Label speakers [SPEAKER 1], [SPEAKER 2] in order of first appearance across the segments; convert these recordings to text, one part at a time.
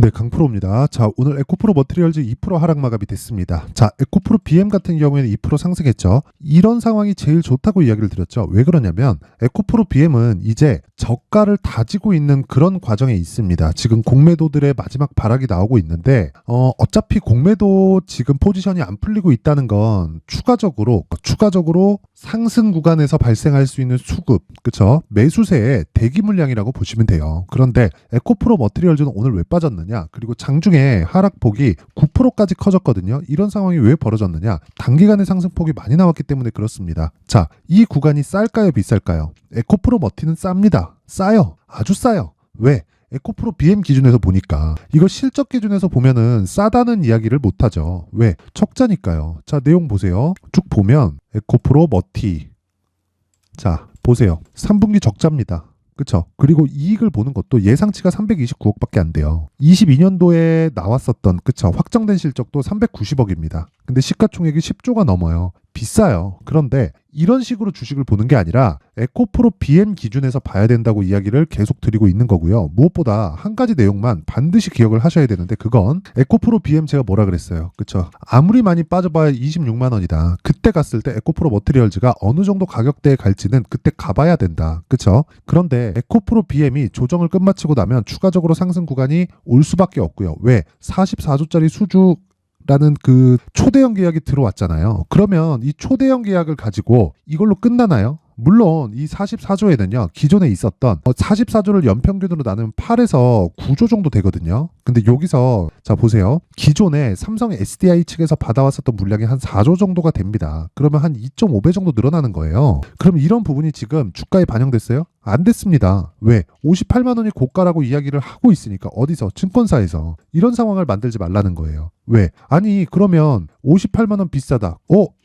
[SPEAKER 1] 네, 강프로입니다. 자, 오늘 에코프로 머티리얼즈 2% 하락 마감이 됐습니다. 자, 에코프로 BM 같은 경우에는 2% 상승했죠. 이런 상황이 제일 좋다고 이야기를 드렸죠. 왜 그러냐면 에코프로 BM은 이제 저가를 다지고 있는 그런 과정에 있습니다. 지금 공매도들의 마지막 발악이 나오고 있는데 어차피 공매도 지금 포지션이 안 풀리고 있다는 건 추가적으로 상승 구간에서 발생할 수 있는 수급, 그쵸? 매수세의 대기 물량이라고 보시면 돼요. 그런데 에코프로 머티리얼즈는 오늘 왜 빠졌느냐? 그리고 장중에 하락폭이 9%까지 커졌거든요. 이런 상황이 왜 벌어졌느냐? 단기간에 상승폭이 많이 나왔기 때문에 그렇습니다. 자, 이 구간이 쌀까요? 비쌀까요? 에코프로 머티는 쌉니다. 싸요. 아주 싸요. 왜? 에코프로 BM 기준에서 보니까 이거 실적 기준에서 보면은 싸다는 이야기를 못하죠. 왜? 적자니까요. 자, 내용 보세요. 쭉 보면 에코프로 머티, 자 보세요. 3분기 적자입니다. 그쵸? 그리고 이익을 보는 것도 예상치가 329억밖에 안 돼요. 22년도에 나왔었던, 그쵸? 확정된 실적도 390억입니다. 근데 시가총액이 10조가 넘어요. 비싸요. 그런데 이런 식으로 주식을 보는 게 아니라 에코프로 BM 기준에서 봐야 된다고 이야기를 계속 드리고 있는 거고요. 무엇보다 한 가지 내용만 반드시 기억을 하셔야 되는데, 그건 에코프로 BM 제가 뭐라 그랬어요. 그쵸? 아무리 많이 빠져봐야 26만 원이다. 그때 갔을 때 에코프로 머티리얼즈가 어느 정도 가격대에 갈지는 그때 가봐야 된다. 그쵸? 그런데 에코프로 BM이 조정을 끝마치고 나면 추가적으로 상승 구간이 올 수밖에 없고요. 왜? 44조짜리 수주 라는 그 초대형 계약이 들어왔잖아요. 그러면 이 초대형 계약을 가지고 이걸로 끝나나요? 물론 이 44조에는요, 기존에 있었던 44조를 연평균으로 나누면 8에서 9조 정도 되거든요. 근데 여기서 자 보세요. 기존에 삼성 SDI 측에서 받아왔었던 물량이 한 4조 정도가 됩니다. 그러면 한 2.5배 정도 늘어나는 거예요. 그럼 이런 부분이 지금 주가에 반영됐어요? 안 됐습니다. 왜? 58만 원이 고가라고 이야기를 하고 있으니까. 어디서? 증권사에서. 이런 상황을 만들지 말라는 거예요. 왜? 아니 그러면 58만 원 비싸다.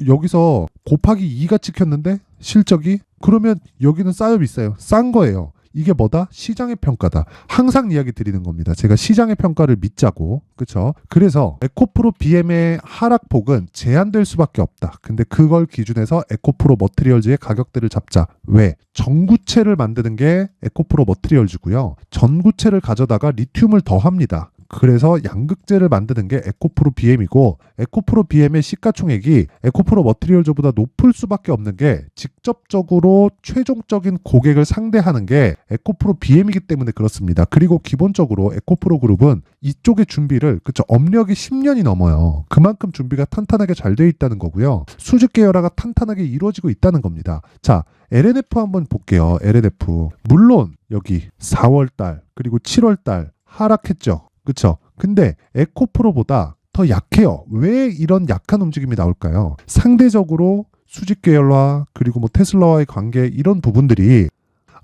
[SPEAKER 1] 여기서 곱하기 2가 찍혔는데 실적이? 그러면 여기는 싸요 비싸요? 싼 거예요. 이게 뭐다? 시장의 평가다. 항상 이야기 드리는 겁니다. 제가 시장의 평가를 믿자고. 그쵸? 그래서 에코프로 BM의 하락폭은 제한될 수밖에 없다. 근데 그걸 기준해서 에코프로 머티리얼즈의 가격대를 잡자. 왜? 전구체를 만드는 게 에코프로 머티리얼즈고요. 전구체를 가져다가 리튬을 더합니다. 그래서 양극재를 만드는 게 에코프로 BM이고, 에코프로 BM의 시가총액이 에코프로 머티리얼즈보다 높을 수밖에 없는 게 직접적으로 최종적인 고객을 상대하는 게 에코프로 BM이기 때문에 그렇습니다. 그리고 기본적으로 에코프로 그룹은 이쪽의 준비를, 그쵸, 업력이 10년이 넘어요. 그만큼 준비가 탄탄하게 잘 되어 있다는 거고요. 수직 계열화가 탄탄하게 이루어지고 있다는 겁니다. 자, LNF 한번 볼게요. LNF. 물론 여기 4월달 그리고 7월달 하락했죠. 그쵸? 근데 에코프로보다 더 약해요. 왜 이런 약한 움직임이 나올까요? 상대적으로 수직 계열화 그리고 테슬라와의 관계, 이런 부분들이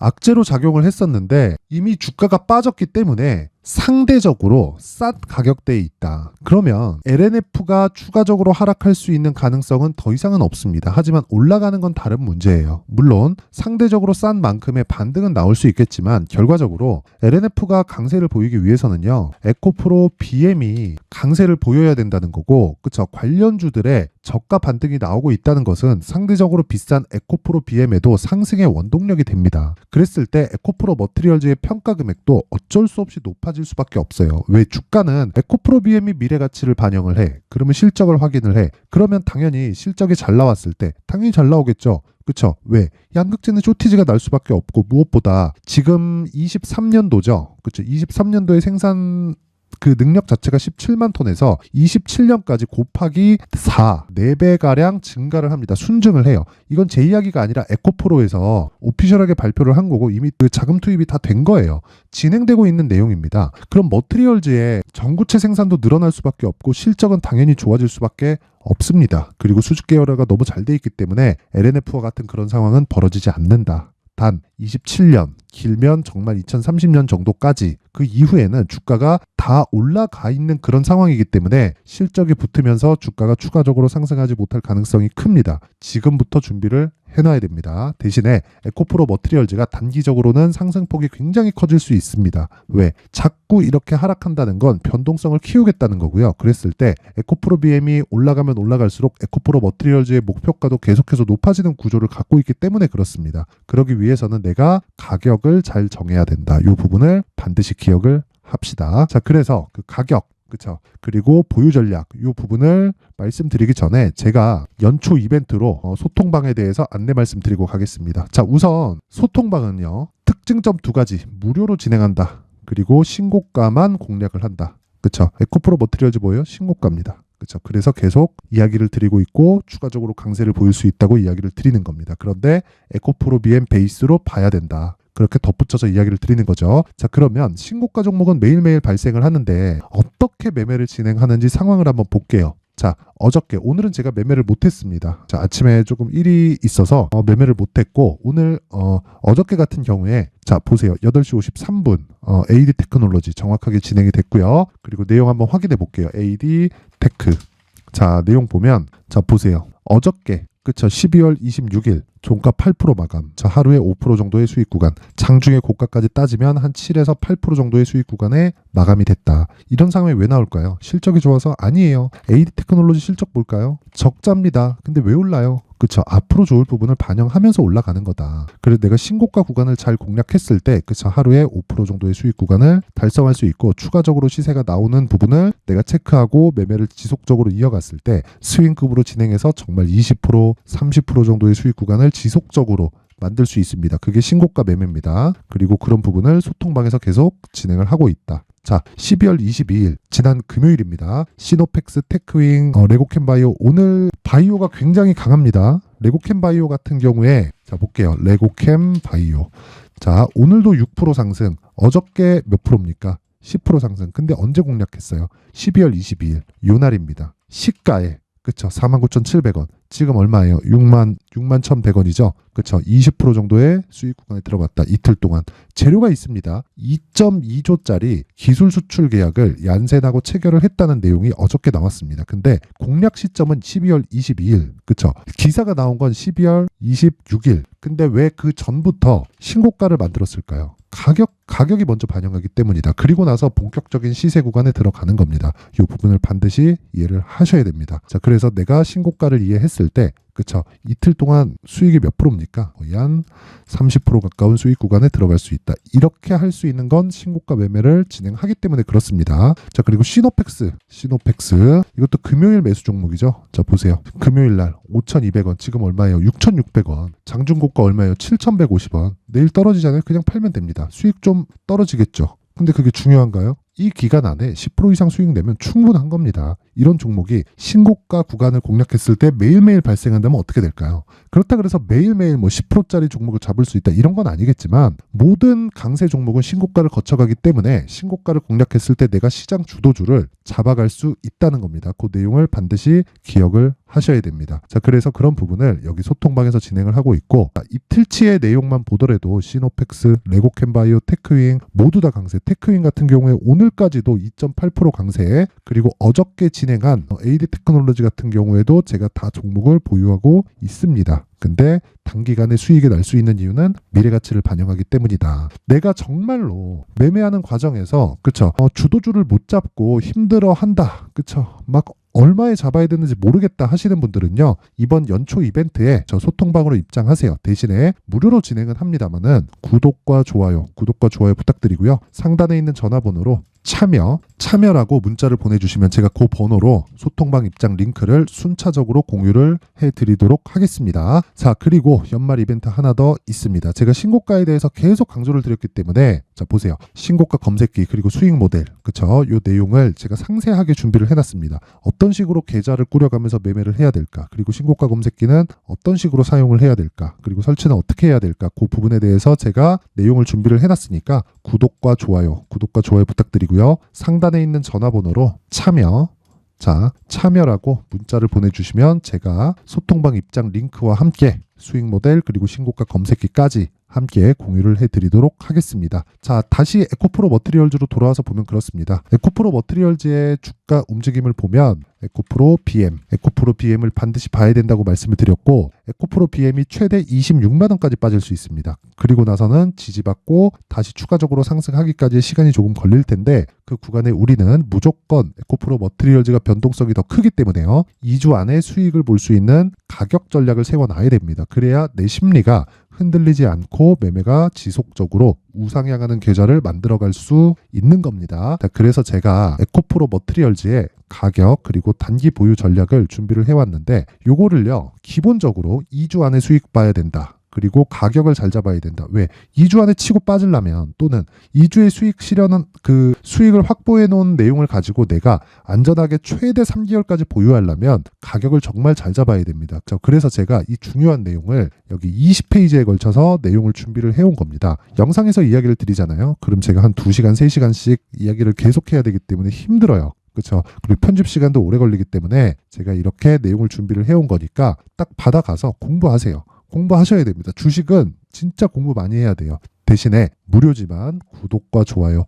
[SPEAKER 1] 악재로 작용을 했었는데 이미 주가가 빠졌기 때문에 상대적으로 싼 가격대에 있다. 그러면 LNF가 추가적으로 하락할 수 있는 가능성은 더 이상은 없습니다. 하지만 올라가는 건 다른 문제예요. 물론 상대적으로 싼 만큼의 반등은 나올 수 있겠지만 결과적으로 LNF가 강세를 보이기 위해서는요, 에코프로 BM이 강세를 보여야 된다는 거고, 그쵸? 관련주들의 저가 반등이 나오고 있다는 것은 상대적으로 비싼 에코프로 BM에도 상승의 원동력이 됩니다. 그랬을 때 에코프로 머티리얼즈의 평가 금액도 어쩔 수 없이 높아질 수밖에 없어요. 왜? 주가는 에코프로 BM이 미래 가치를 반영을 해. 그러면 실적을 확인을 해. 그러면 당연히 실적이 잘 나왔을 때 당연히 잘 나오겠죠. 그쵸? 왜? 양극재는 쇼티지가 날 수밖에 없고, 무엇보다 지금 23년도죠. 그쵸? 23년도에 생산 그 능력 자체가 17만 톤에서 27년까지 곱하기 4, 4배가량 증가를 합니다. 순증을 해요. 이건 제 이야기가 아니라 에코프로에서 오피셜하게 발표를 한 거고 이미 그 자금 투입이 다 된 거예요. 진행되고 있는 내용입니다. 그럼 머티리얼즈의 전구체 생산도 늘어날 수밖에 없고 실적은 당연히 좋아질 수밖에 없습니다. 그리고 수직 계열화가 너무 잘 돼 있기 때문에 LNF와 같은 그런 상황은 벌어지지 않는다. 단 27년, 길면 정말 2030년 정도까지, 그 이후에는 주가가 다 올라가 있는 그런 상황이기 때문에 실적이 붙으면서 주가가 추가적으로 상승하지 못할 가능성이 큽니다. 지금부터 준비를 해놔야 됩니다. 대신에 에코프로 머티리얼즈가 단기적으로는 상승폭이 굉장히 커질 수 있습니다. 왜? 자꾸 이렇게 하락한다는 건 변동성을 키우겠다는 거고요. 그랬을 때 에코프로 BM이 올라가면 올라갈수록 에코프로 머티리얼즈의 목표가도 계속해서 높아지는 구조를 갖고 있기 때문에 그렇습니다. 그러기 위해서는 내가 가격을 잘 정해야 된다. 이 부분을 반드시 기억을 합시다. 자, 그래서 그 가격, 그쵸? 그리고 보유 전략 이 부분을 말씀드리기 전에 제가 연초 이벤트로 소통방에 대해서 안내 말씀드리고 가겠습니다. 자, 우선 소통방은요, 특징점 2가지 무료로 진행한다. 그리고 신고가만 공략을 한다. 그쵸? 에코프로 머티리얼즈 뭐예요? 신고가입니다. 그렇죠. 그래서 계속 이야기를 드리고 있고 추가적으로 강세를 보일 수 있다고 이야기를 드리는 겁니다. 그런데 에코프로 BM 베이스로 봐야 된다. 그렇게 덧붙여서 이야기를 드리는 거죠. 자, 그러면 신고가 종목은 매일매일 발생을 하는데 어떻게 매매를 진행하는지 상황을 한번 볼게요. 자, 어저께, 오늘은 제가 매매를 못했습니다. 자, 아침에 조금 일이 있어서 매매를 못했고, 오늘 어저께 같은 경우에 자, 보세요. 8시 53분 AD 테크놀로지 정확하게 진행이 됐고요. 그리고 내용 한번 확인해 볼게요. AD 테크. 자, 내용 보면, 자, 보세요. 어저께, 그쵸, 12월 26일 종가 8% 마감. 자, 하루에 5% 정도의 수익 구간. 장중에 고가까지 따지면 한 7에서 8% 정도의 수익 구간에 마감이 됐다. 이런 상황이 왜 나올까요? 실적이 좋아서? 아니에요. AD 테크놀로지 실적 볼까요? 적자입니다. 근데 왜 올라요? 그쵸, 앞으로 좋을 부분을 반영하면서 올라가는 거다. 그래서 내가 신고가 구간을 잘 공략했을 때, 그쵸, 하루에 5% 정도의 수익 구간을 달성할 수 있고, 추가적으로 시세가 나오는 부분을 내가 체크하고 매매를 지속적으로 이어갔을 때 스윙급으로 진행해서 정말 20%, 30% 정도의 수익 구간을 지속적으로 만들 수 있습니다. 그게 신고가 매매입니다. 그리고 그런 부분을 소통방에서 계속 진행을 하고 있다. 자, 12월 22일 지난 금요일입니다. 시노펙스, 테크윙, 레고캠바이오. 오늘 바이오가 굉장히 강합니다. 레고캠바이오 같은 경우에 자, 볼게요. 레고캠바이오. 자, 오늘도 6% 상승. 어저께 몇 프로입니까? 10% 상승. 근데 언제 공략했어요? 12월 22일. 요 날입니다. 시가에, 그쵸, 49,700원. 지금 얼마예요? 61,100원이죠. 그쵸, 20% 정도의 수익 구간에 들어갔다. 이틀 동안. 재료가 있습니다. 2.2조짜리 기술 수출 계약을 얀센하고 체결을 했다는 내용이 어저께 나왔습니다. 근데 공략 시점은 12월 22일. 그쵸, 기사가 나온 건 12월 26일. 근데 왜 그 전부터 신고가를 만들었을까요? 가격이 먼저 반영하기 때문이다. 그리고 나서 본격적인 시세 구간에 들어가는 겁니다. 이 부분을 반드시 이해를 하셔야 됩니다. 자, 그래서 내가 신고가를 이해했을 때, 그쵸, 이틀 동안 수익이 몇 프로입니까? 거의 한 30% 가까운 수익 구간에 들어갈 수 있다. 이렇게 할 수 있는 건 신고가 매매를 진행하기 때문에 그렇습니다. 자, 그리고 시노펙스 이것도 금요일 매수 종목이죠. 자, 보세요. 금요일 날 5,200원, 지금 얼마예요? 6,600원. 장중고가 얼마예요? 7,150원. 내일 떨어지잖아요. 그냥 팔면 됩니다. 수익 좀 떨어지겠죠. 근데 그게 중요한가요? 이 기간 안에 10% 이상 수익 내면 충분한 겁니다. 이런 종목이 신고가 구간을 공략했을 때 매일매일 발생한다면 어떻게 될까요? 그렇다 그래서 매일매일 뭐 10%짜리 종목을 잡을 수 있다 이런 건 아니겠지만, 모든 강세 종목은 신고가를 거쳐가기 때문에 신고가를 공략했을 때 내가 시장 주도주를 잡아갈 수 있다는 겁니다. 그 내용을 반드시 기억을 하셔야 됩니다. 자, 그래서 그런 부분을 여기 소통방에서 진행을 하고 있고, 이틀치의 내용만 보더라도 시노펙스, 레고캠바이오, 테크윙 모두 다 강세. 테크윙 같은 경우에 오늘까지도 2.8% 강세, 그리고 어저께 진행한 AD 테크놀로지 같은 경우에도 제가 다 종목을 보유하고 있습니다. 근데 단기간에 수익이 날 수 있는 이유는 미래 가치를 반영하기 때문이다. 내가 정말로 매매하는 과정에서, 그쵸, 주도주를 못 잡고 힘들어한다. 그쵸, 막 얼마에 잡아야 되는지 모르겠다 하시는 분들은요, 이번 연초 이벤트에 저 소통방으로 입장하세요. 대신에 무료로 진행은 합니다만은 구독과 좋아요 부탁드리고요. 상단에 있는 전화번호로 참여라고 문자를 보내주시면 제가 그 번호로 소통방 입장 링크를 순차적으로 공유를 해드리도록 하겠습니다. 자, 그리고 연말 이벤트 하나 더 있습니다. 제가 신고가에 대해서 계속 강조를 드렸기 때문에, 자, 보세요. 신고가 검색기 그리고 수익 모델, 그쵸, 요 내용을 제가 상세하게 준비를 해놨습니다. 어떤 식으로 계좌를 꾸려가면서 매매를 해야 될까, 그리고 신고가 검색기는 어떤 식으로 사용을 해야 될까, 그리고 설치는 어떻게 해야 될까, 그 부분에 대해서 제가 내용을 준비를 해놨으니까 구독과 좋아요 부탁드리고요. 상단에 있는 전화번호로 참여라고 문자를 보내주시면 제가 소통방 입장 링크와 함께 수익 모델 그리고 신고가 검색기까지 함께 공유를 해드리도록 하겠습니다. 자, 다시 에코프로 머티리얼즈로 돌아와서 보면 그렇습니다. 에코프로 머티리얼즈의 주가 움직임을 보면 에코프로 BM을 반드시 봐야 된다고 말씀을 드렸고, 에코프로 BM이 최대 26만원까지 빠질 수 있습니다. 그리고 나서는 지지받고 다시 추가적으로 상승하기까지의 시간이 조금 걸릴 텐데, 그 구간에 우리는 무조건 에코프로 머티리얼즈가 변동성이 더 크기 때문에요, 2주 안에 수익을 볼 수 있는 가격 전략을 세워놔야 됩니다. 그래야 내 심리가 흔들리지 않고 매매가 지속적으로 우상향하는 계좌를 만들어갈 수 있는 겁니다. 그래서 제가 에코프로 머티리얼즈의 가격 그리고 단기 보유 전략을 준비를 해왔는데 요거를요 기본적으로 2주 안에 수익 봐야 된다. 그리고 가격을 잘 잡아야 된다. 왜? 2주 안에 치고 빠지려면 또는 2주의 수익 실현은 그 수익을 확보해 놓은 내용을 가지고 내가 안전하게 최대 3개월까지 보유하려면 가격을 정말 잘 잡아야 됩니다. 그래서 제가 이 중요한 내용을 여기 20페이지에 걸쳐서 내용을 준비를 해온 겁니다. 영상에서 이야기를 드리잖아요. 그럼 제가 한 2시간, 3시간씩 이야기를 계속해야 되기 때문에 힘들어요. 그렇죠. 그리고 편집 시간도 오래 걸리기 때문에 제가 이렇게 내용을 준비를 해온 거니까 딱 받아가서 공부하세요. 공부하셔야 됩니다. 주식은 진짜 공부 많이 해야 돼요. 대신에 무료지만 구독과 좋아요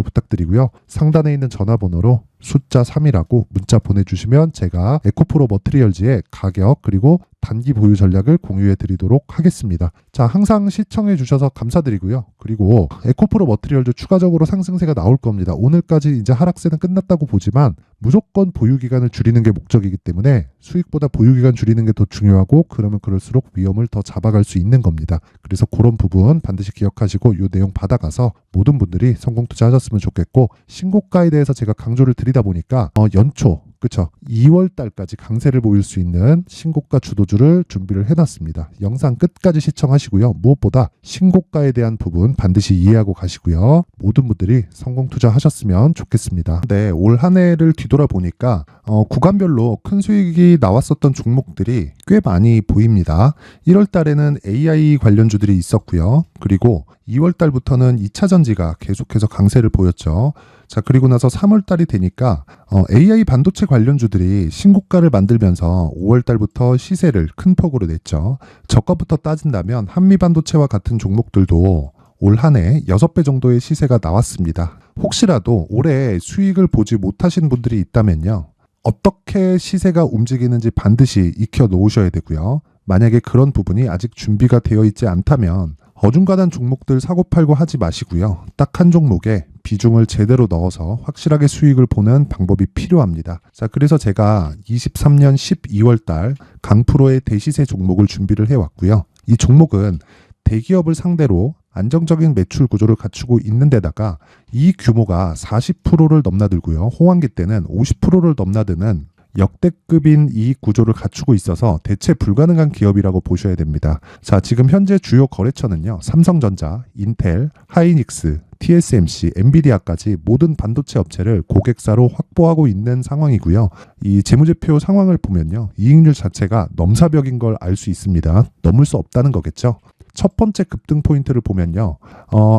[SPEAKER 1] 부탁드리고요. 상단에 있는 전화번호로 숫자 3이라고 문자 보내주시면 제가 에코프로 머티리얼즈의 가격 그리고 단기 보유 전략을 공유해 드리도록 하겠습니다. 자, 항상 시청해 주셔서 감사드리고요. 그리고 에코프로 머티리얼즈 추가적으로 상승세가 나올 겁니다. 오늘까지 이제 하락세는 끝났다고 보지만 무조건 보유 기간을 줄이는 게 목적이기 때문에 수익보다 보유 기간 줄이는 게 더 중요하고 그러면 그럴수록 위험을 더 잡아갈 수 있는 겁니다. 그래서 그런 부분 반드시 기억하시고 이 내용 받아가서 모든 분들이 성공 투자하셨으면 좋겠고 신고가에 대해서 제가 강조를 드리다 보니까 연초 그쵸 2월 달까지 강세를 보일 수 있는 신고가 주도주를 준비를 해놨습니다. 영상 끝까지 시청하시고요. 무엇보다 신고가에 대한 부분 반드시 이해하고 가시고요. 모든 분들이 성공 투자하셨으면 좋겠습니다. 네, 올 한 해를 뒤돌아보니까 구간별로 큰 수익이 나왔었던 종목들이 꽤 많이 보입니다. 1월 달에는 AI 관련주들이 있었고요. 그리고 2월 달부터는 2차 전지가 계속해서 강세를 보였죠. 자, 그리고 나서 3월 달이 되니까 AI 반도체 관련주들이 신고가를 만들면서 5월 달부터 시세를 큰 폭으로 냈죠. 저가부터 따진다면 한미 반도체와 같은 종목들도 올 한 해 6배 정도의 시세가 나왔습니다. 혹시라도 올해 수익을 보지 못하신 분들이 있다면요. 어떻게 시세가 움직이는지 반드시 익혀 놓으셔야 되고요. 만약에 그런 부분이 아직 준비가 되어 있지 않다면 어중간한 종목들 사고팔고 하지 마시고요. 딱 한 종목에 비중을 제대로 넣어서 확실하게 수익을 보는 방법이 필요합니다. 자, 그래서 제가 23년 12월 달 강프로의 대시세 종목을 준비를 해왔고요. 이 종목은 대기업을 상대로 안정적인 매출 구조를 갖추고 있는 데다가 이 규모가 40%를 넘나들고요. 호황기 때는 50%를 넘나드는 역대급인 이익 구조를 갖추고 있어서 대체 불가능한 기업이라고 보셔야 됩니다. 자, 지금 현재 주요 거래처는요. 삼성전자, 인텔, 하이닉스, TSMC, 엔비디아까지 모든 반도체 업체를 고객사로 확보하고 있는 상황이고요. 이 재무제표 상황을 보면요. 이익률 자체가 넘사벽인 걸 알 수 있습니다. 넘을 수 없다는 거겠죠. 첫 번째 급등 포인트를 보면요.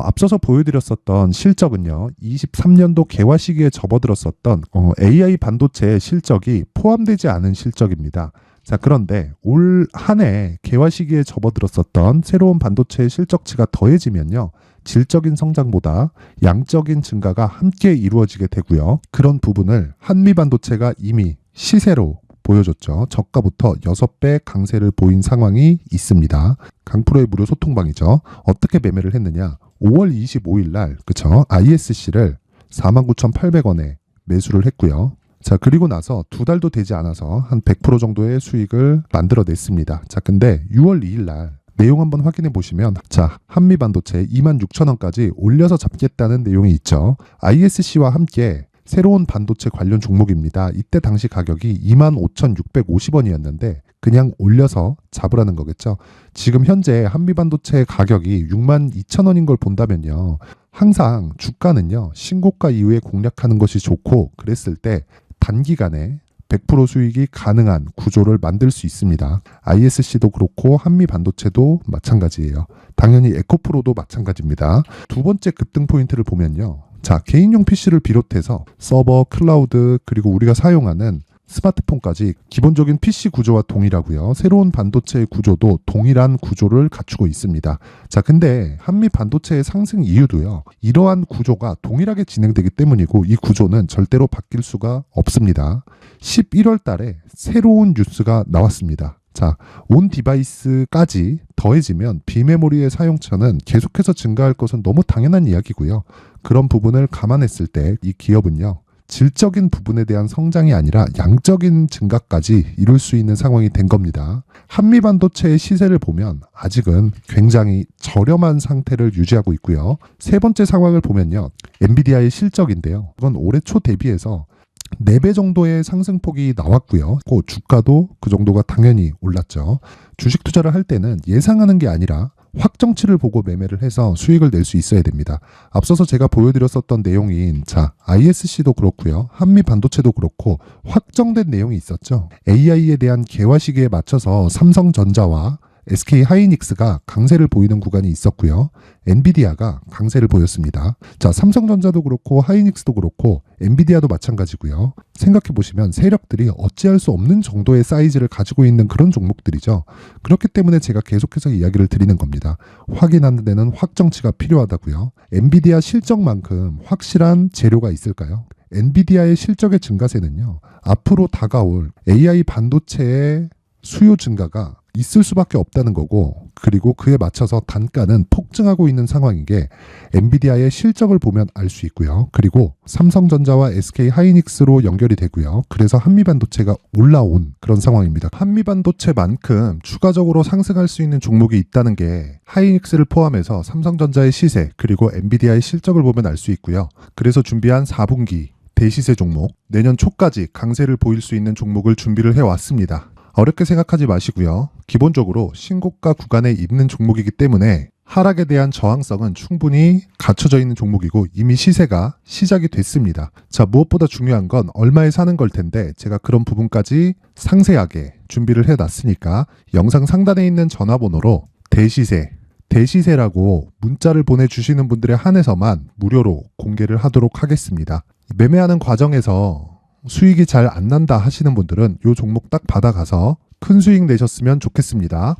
[SPEAKER 1] 앞서서 보여드렸었던 실적은요. 23년도 개화 시기에 접어들었었던 AI 반도체의 실적이 포함되지 않은 실적입니다. 자, 그런데 올 한 해 개화 시기에 접어들었었던 새로운 반도체의 실적치가 더해지면요. 질적인 성장보다 양적인 증가가 함께 이루어지게 되고요. 그런 부분을 한미 반도체가 이미 시세로 보여줬죠. 저가부터 6배 강세를 보인 상황이 있습니다. 강프로의 무료 소통방이죠. 어떻게 매매를 했느냐. 5월 25일 날 그쵸? ISC를 49,800원에 매수를 했고요. 자, 그리고 나서 2달도 되지 않아서 한 100% 정도의 수익을 만들어냈습니다. 자, 근데 6월 2일 날 내용 한번 확인해 보시면 자, 한미 반도체 26,000원까지 올려서 잡겠다는 내용이 있죠. ISC와 함께 새로운 반도체 관련 종목입니다. 이때 당시 가격이 25,650원이었는데 그냥 올려서 잡으라는 거겠죠. 지금 현재 한미 반도체 가격이 62,000원인 걸 본다면요. 항상 주가는요. 신고가 이후에 공략하는 것이 좋고 그랬을 때 단기간에 100% 수익이 가능한 구조를 만들 수 있습니다. ISC도 그렇고 한미 반도체도 마찬가지예요. 당연히 에코프로도 마찬가지입니다. 두 번째 급등 포인트를 보면요. 자, 개인용 PC를 비롯해서 서버, 클라우드, 그리고 우리가 사용하는 스마트폰까지 기본적인 PC 구조와 동일하고요. 새로운 반도체의 구조도 동일한 구조를 갖추고 있습니다. 자, 근데 한미 반도체의 상승 이유도요. 이러한 구조가 동일하게 진행되기 때문이고 이 구조는 절대로 바뀔 수가 없습니다. 11월 달에 새로운 뉴스가 나왔습니다. 자, 온 디바이스까지 더해지면 비메모리의 사용처는 계속해서 증가할 것은 너무 당연한 이야기고요. 그런 부분을 감안했을 때 이 기업은요. 질적인 부분에 대한 성장이 아니라 양적인 증가까지 이룰 수 있는 상황이 된 겁니다. 한미반도체의 시세를 보면 아직은 굉장히 저렴한 상태를 유지하고 있고요. 세 번째 상황을 보면요. 엔비디아의 실적인데요. 이건 올해 초 대비해서 4배 정도의 상승폭이 나왔고요. 그 주가도 그 정도가 당연히 올랐죠. 주식 투자를 할 때는 예상하는 게 아니라 확정치를 보고 매매를 해서 수익을 낼 수 있어야 됩니다. 앞서서 제가 보여드렸었던 내용인 ISC도 그렇고요. 한미 반도체도 그렇고 확정된 내용이 있었죠. AI에 대한 개화 시기에 맞춰서 삼성전자와 SK 하이닉스가 강세를 보이는 구간이 있었고요. 엔비디아가 강세를 보였습니다. 삼성전자도 그렇고 하이닉스도 그렇고 엔비디아도 마찬가지고요. 생각해 보시면 세력들이 어찌할 수 없는 정도의 사이즈를 가지고 있는 그런 종목들이죠. 그렇기 때문에 제가 계속해서 이야기를 드리는 겁니다. 확인하는 데는 확정치가 필요하다고요. 엔비디아 실적만큼 확실한 재료가 있을까요? 엔비디아의 실적의 증가세는요. 앞으로 다가올 AI 반도체의 수요 증가가 있을 수밖에 없다는 거고, 그리고 그에 맞춰서 단가는 폭증하고 있는 상황인 게 엔비디아의 실적을 보면 알 수 있고요. 그리고 삼성전자와 SK 하이닉스로 연결이 되고요. 그래서 한미반도체가 올라온 그런 상황입니다. 한미반도체만큼 추가적으로 상승할 수 있는 종목이 있다는 게 하이닉스를 포함해서 삼성전자의 시세 그리고 엔비디아의 실적을 보면 알 수 있고요. 그래서 준비한 4분기 대시세 종목, 내년 초까지 강세를 보일 수 있는 종목을 준비를 해왔습니다. 어렵게 생각하지 마시고요. 기본적으로 신고가 구간에 있는 종목이기 때문에 하락에 대한 저항성은 충분히 갖춰져 있는 종목이고 이미 시세가 시작이 됐습니다. 무엇보다 중요한 건 얼마에 사는 걸 텐데 제가 그런 부분까지 상세하게 준비를 해놨으니까 영상 상단에 있는 전화번호로 대시세라고 문자를 보내주시는 분들에 한해서만 무료로 공개를 하도록 하겠습니다. 매매하는 과정에서 수익이 잘 안 난다 하시는 분들은 이 종목 딱 받아가서 큰 수익 내셨으면 좋겠습니다.